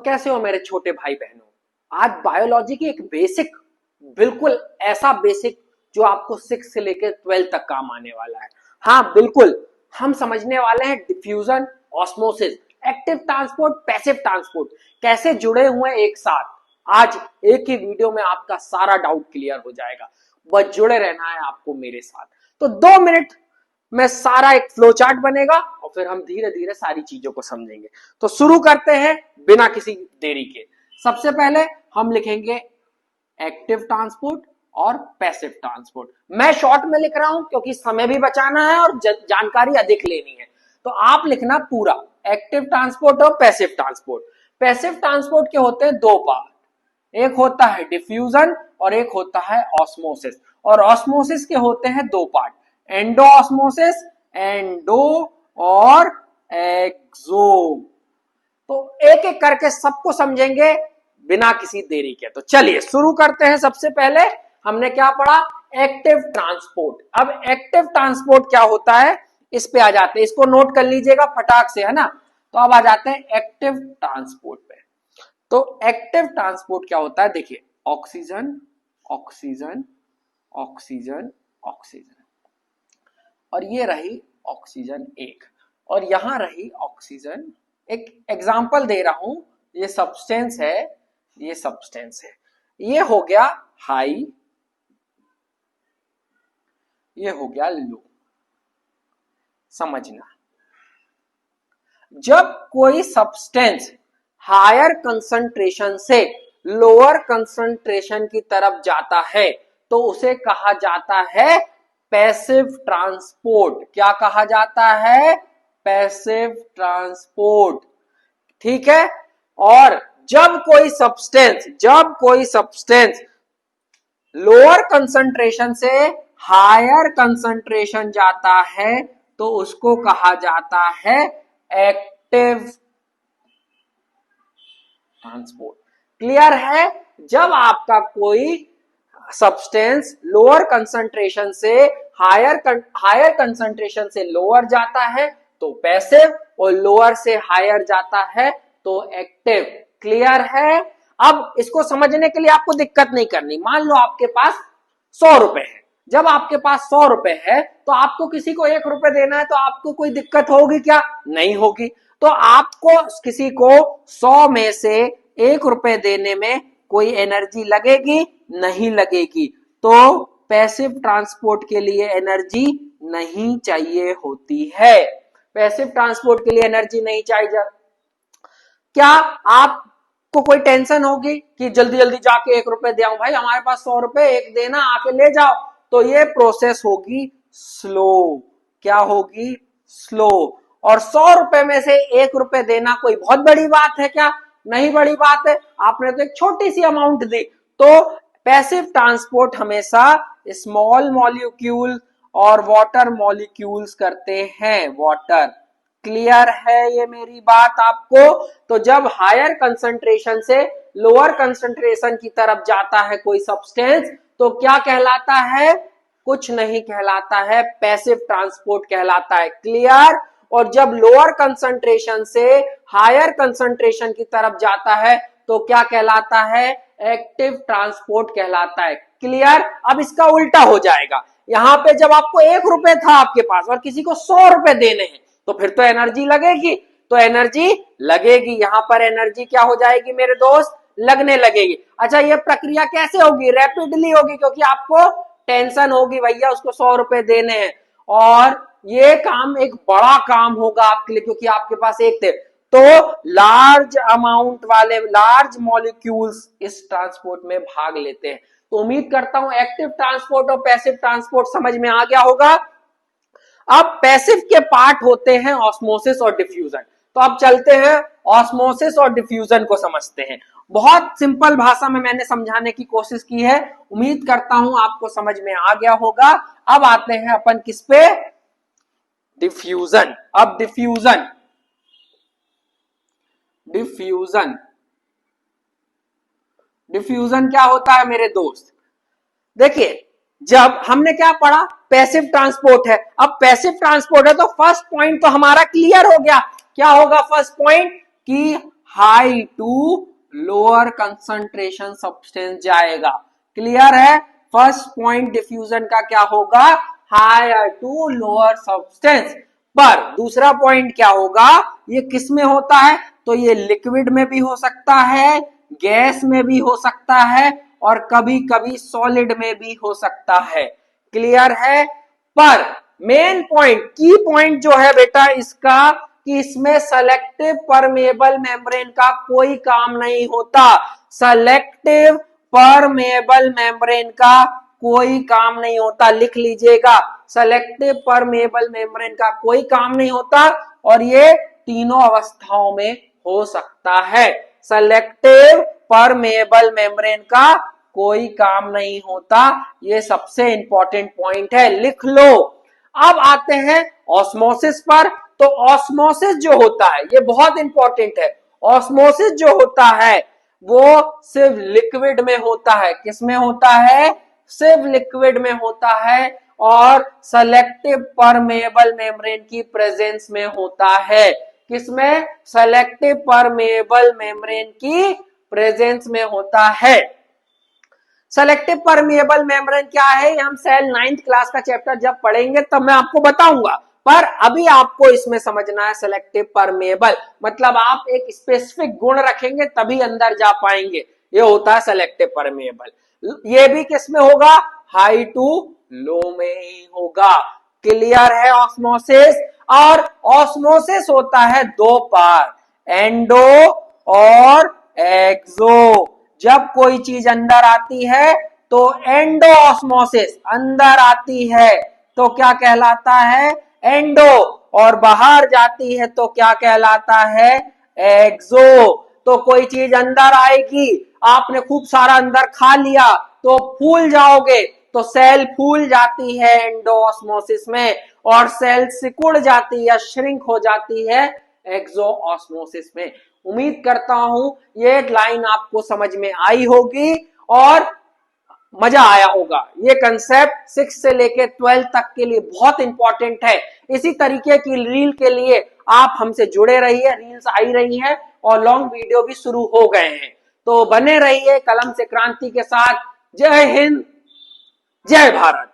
कैसे हो मेरे छोटे भाई बहनों। आज बायोलॉजी की एक बेसिक, बिल्कुल ऐसा बेसिक जो आपको 6 से लेकर 12 तक काम आने वाला है। हाँ बिल्कुल, हम समझने वाले हैं diffusion, osmosis, active transport, passive transport कैसे जुड़े हुए हैं एक साथ। आज एक ही वीडियो में आपका सारा डाउट क्लियर हो जाएगा। बस जुड़े रहना है आपको मेरे साथ। तो 2 मिनट में सारा एक फ्लो चार्ट बनेगा और फिर हम धीरे धीरे सारी चीजों को समझेंगे। तो शुरू करते हैं बिना किसी देरी के। सबसे पहले हम लिखेंगे एक्टिव ट्रांसपोर्ट और पैसिव ट्रांसपोर्ट। मैं शॉर्ट में लिख रहा हूं क्योंकि समय भी बचाना है और जानकारी अधिक लेनी है। तो आप लिखना पूरा एक्टिव ट्रांसपोर्ट और पैसिव ट्रांसपोर्ट। पैसिव ट्रांसपोर्ट के होते हैं 2 पार्ट, एक होता है डिफ्यूजन और एक होता है ऑस्मोसिस। और ऑस्मोसिस के होते हैं 2 पार्ट, एंडो ऑस्मोसिस, एंडो और एक्सो। तो एक एक करके सबको समझेंगे बिना किसी देरी के। तो चलिए शुरू करते हैं। सबसे पहले हमने क्या पढ़ा, एक्टिव ट्रांसपोर्ट। अब एक्टिव ट्रांसपोर्ट क्या होता है इस पे आ जाते हैं, इसको नोट कर लीजिएगा फटाक से, है ना। तो अब आ जाते हैं एक्टिव ट्रांसपोर्ट पे। तो एक्टिव ट्रांसपोर्ट क्या होता है, देखिए ऑक्सीजन ऑक्सीजन ऑक्सीजन ऑक्सीजन, और ये रही ऑक्सीजन 1 और यहां रही ऑक्सीजन। एक एग्जांपल दे रहा हूं, ये सब्सटेंस है, ये सब्सटेंस है, ये हो गया हाई, ये हो गया लो। समझना, जब कोई सब्सटेंस हायर कंसंट्रेशन से लोअर कंसंट्रेशन की तरफ जाता है तो उसे कहा जाता है पैसिव ट्रांसपोर्ट। क्या कहा जाता है, पैसिव ट्रांसपोर्ट। ठीक है। और जब कोई सब्सटेंस लोअर कंसंट्रेशन से हायर कंसंट्रेशन जाता है तो उसको कहा जाता है एक्टिव ट्रांसपोर्ट। क्लियर है। जब आपका कोई सब्सटेंस लोअर कंसंट्रेशन से हायर कंसंट्रेशन से लोअर जाता है तो पैसिव, और लोअर से हायर जाता है तो एक्टिव। क्लियर है। अब इसको समझने के लिए आपको दिक्कत नहीं करनी। मान लो आपके पास 100 रुपए है। जब आपके पास 100 रुपए है तो आपको किसी को 1 रुपए देना है, तो आपको कोई दिक्कत होगी क्या, नहीं होगी। तो आपको किसी को 100 में से 1 रुपए देने में कोई एनर्जी लगेगी, नहीं लगेगी। तो पैसिव ट्रांसपोर्ट के लिए एनर्जी नहीं चाहिए होती है। पैसिव ट्रांसपोर्ट के लिए एनर्जी नहीं चाहिए। क्या आपको कोई टेंशन होगी कि जल्दी जल्दी जाके 1 रुपए दे आऊं, भाई हमारे पास 100 रुपए, एक देना, आके ले जाओ। तो ये प्रोसेस होगी स्लो। क्या होगी, स्लो। और 100 रुपए में से 1 रुपए देना कोई बहुत बड़ी बात है क्या, नहीं बड़ी बात है। आपने तो एक छोटी सी अमाउंट दी। तो पैसिव ट्रांसपोर्ट हमेशा स्मॉल मॉलिक्यूल और वाटर मॉलिक्यूल्स करते हैं, वाटर। क्लियर है ये मेरी बात आपको। तो जब हायर कंसंट्रेशन से लोअर कंसंट्रेशन की तरफ जाता है कोई सब्सटेंस तो क्या कहलाता है, कुछ नहीं कहलाता है, पैसिव ट्रांसपोर्ट कहलाता है। क्लियर। और जब लोअर कंसंट्रेशन से हायर कंसंट्रेशन की तरफ जाता है तो क्या कहलाता है, एक्टिव ट्रांसपोर्ट कहलाता है। क्लियर। अब इसका उल्टा हो जाएगा। यहां पे जब आपको 1 रुपए था आपके पास और किसी को 100 रुपए देने हैं तो फिर तो एनर्जी लगेगी, तो एनर्जी लगेगी। यहां पर एनर्जी क्या हो जाएगी मेरे दोस्त, लगने लगेगी। अच्छा, ये प्रक्रिया कैसे होगी, रैपिडली होगी, क्योंकि आपको टेंशन होगी भैया उसको 100 रुपए देने हैं, और ये काम एक बड़ा काम होगा आपके लिए क्योंकि आपके पास एक थे। तो लार्ज अमाउंट वाले, लार्ज मॉलिक्यूल्स इस ट्रांसपोर्ट में भाग लेते हैं। तो उम्मीद करता हूं एक्टिव ट्रांसपोर्ट और पैसिव ट्रांसपोर्ट समझ में आ गया होगा। अब पैसिव के पार्ट होते हैं ऑस्मोसिस और डिफ्यूजन। तो अब चलते हैं ऑस्मोसिस और डिफ्यूजन को समझते हैं। बहुत सिंपल भाषा में मैंने समझाने की कोशिश की है, उम्मीद करता हूं आपको समझ में आ गया होगा। अब आते हैं अपन किस पे, डिफ्यूजन। अब डिफ्यूजन डिफ्यूजन डिफ्यूजन क्या होता है मेरे दोस्त, देखिए जब हमने क्या पढ़ा, पैसिव ट्रांसपोर्ट है। अब पैसिव ट्रांसपोर्ट है तो फर्स्ट पॉइंट तो हमारा क्लियर हो गया। क्या होगा फर्स्ट पॉइंट, कि high to lower concentration substance जाएगा। क्लियर है? फर्स्ट पॉइंट डिफ्यूजन का क्या होगा? Higher to lower substance. पर दूसरा पॉइंट क्या होगा? ये किस में होता है? तो ये लिक्विड में भी हो सकता है, गैस में भी हो सकता है, और कभी कभी सॉलिड में भी हो सकता है। क्लियर है? पर मेन पॉइंट, की पॉइंट जो है बेटा इसका, कि इसमें सेलेक्टिव परमेबल मेम्ब्रेन का कोई काम नहीं होता। सेलेक्टिव परमेबल मेम्ब्रेन का कोई काम नहीं होता। लिख लीजिएगा, सेलेक्टिव परमेबल मेम्ब्रेन का कोई काम नहीं होता, और ये तीनों अवस्थाओं में हो सकता है। सेलेक्टिव परमेबल मेम्ब्रेन का कोई काम नहीं होता। ये सबसे इंपॉर्टेंट पॉइंट है, लिख लो। अब आते हैं ऑस्मोसिस पर। तो ऑस्मोसिस जो होता है ये बहुत इंपॉर्टेंट है। ऑस्मोसिस जो होता है वो सिर्फ लिक्विड में होता है। किस में होता है? सिर्फ लिक्विड में होता है, और सेलेक्टिव परमेबल मेम्ब्रेन की प्रेजेंस में होता है। किसमें? सेलेक्टिव परमेबल मेम्ब्रेन की प्रेजेंस में होता है। सेलेक्टिव परमिएबल मेम्ब्रेन क्या है? हम सेल 9th क्लास का चैप्टर जब पढ़ेंगे तब मैं आपको बताऊंगा, पर अभी आपको इसमें समझना है सेलेक्टिव परमिएबल मतलब आप एक स्पेसिफिक गुण रखेंगे तभी अंदर जा पाएंगे। ये होता है सेलेक्टिव परमिएबल। ये भी किस में होगा? हाई टू लो में ही होगा। क्लियर है? ऑस्मोसिस, और ऑस्मोसिस होता है दो पार्ट, एंडो और एक्सो। जब कोई चीज अंदर आती है तो एंडो ऑस्मोसिस, अंदर आती है तो क्या कहलाता है? एंडो, और बाहर जाती है तो क्या कहलाता है? एक्सो। तो कोई चीज अंदर आएगी, आपने खूब सारा अंदर खा लिया तो फूल जाओगे, तो सेल फूल जाती है एंडो ऑस्मोसिस में, और सेल सिकुड़ जाती है, श्रिंक हो जाती है एक्सो ऑस्मोसिस में। उम्मीद करता हूं ये लाइन आपको समझ में आई होगी और मजा आया होगा। ये कंसेप्ट 6 से लेके 12 तक के लिए बहुत इंपॉर्टेंट है। इसी तरीके की रील के लिए आप हमसे जुड़े रहिए, रील्स आई रही हैं और लॉन्ग वीडियो भी शुरू हो गए हैं, तो बने रहिए कलम से क्रांति के साथ। जय हिंद, जय भारत।